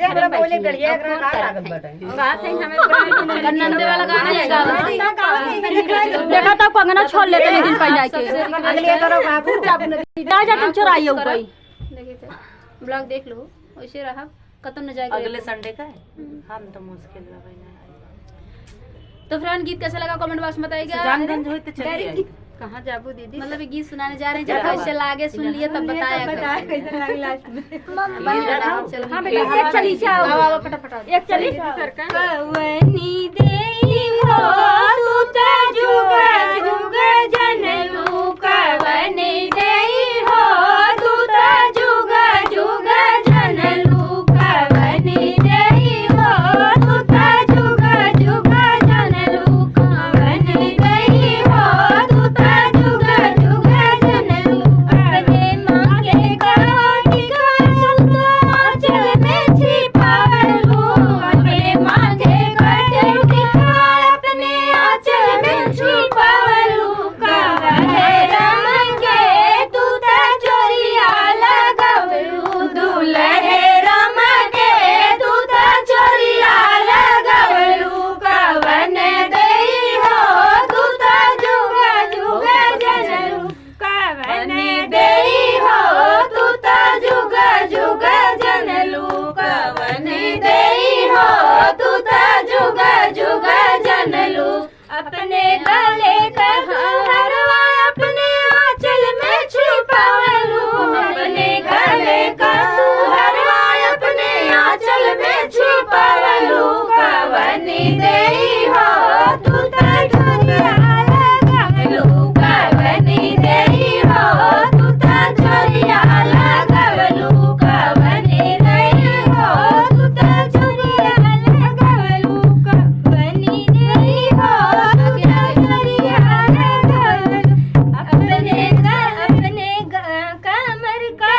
बोले गड़िया लागल बटे बात है हमें कन्नंदे वाला गाना है देखा तो कंगना छोड़ लेते एक दिन पहले के अगले करो बाबू ना जा तुम चुराइयो कोई देखिए तो ब्लॉग देख लो वैसे रहा खत्म न जाएगा अगले संडे का है हम तो मुश्किल है। तो फ्रेंड गीत कैसा लगा कमेंट बॉक्स में बताइएगा। जानगंज होई तो चलिए कहां जाबू दीदी मतलब गीत सुनाने जा रहे हैं जब कैसे लागे सुन लिए तब बताया कैसे लगी लास्ट में चलो हां बेटा एक चली जाओ फटाफट एक चली सरकार कवनी देई हो तू त जुग जुग जनलू कवनी देई हो तू त जुग जुग जनलू कवनी देई हो तू त जुग जुग जनलू कवनी देई हो तू त जुग जुग जनलू अपने मांगे का टिका चल में छिपावलू अपने मांगे का टिका अपने आंचल में छिपावलू कवहे रमंगे तू त चोरिया लगावलू दुल्हे रमंगे तू त चोरिया लगावलू कवन देई हो तू त जुग जुग जनलू कवन देई हो तू त जुग जुग जनलू कवन देई हो तू त जुग जुग जनलू अपने गले का हरवा अपने आंचल में छिपावलू अपने गले का हरवा अपने आंचल में छिपावलू कवनी देई हो तू त चोरिया लगावलू कवनी देई हो तू त चोरिया लगावलू कवनी देई हो तू त चोरिया लगावलू कवनी देई हो तू त चोरिया लगावलू अपने कमर का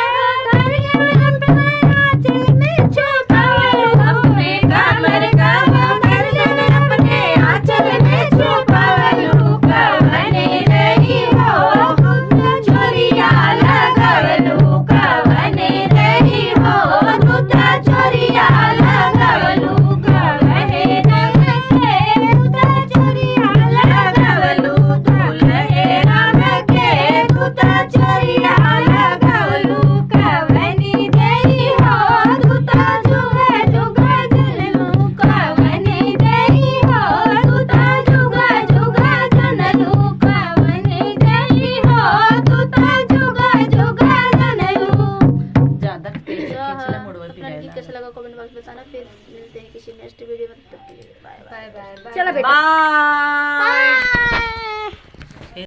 अपने आंचल में छुपावलू अपने कमर का अपने आंचल में छुपावलू कवनी देई हो तू त चोरिया लगावलू कवनी देई हो तू त चोरिया लगावलू कवनी देई हो तू त चोरिया लगावलू दुल्हे राम के तू त चोरिया लगावलू कवनी देई हो तू त जुग जुग जनलू कवनी देई हो तू त जुग जुग जनलू कवनी देई हो तू त जुग जुग जनलू ज्यादा तेज खींचना मुड़वा फ्रेंड गीत कैसा लगा कमेंट बॉक्स में बताना। फिर मिलते हैं किसी नेक्स्ट वीडियो में, तब तक के लिए बाय बाय। चलो बेटा बाय।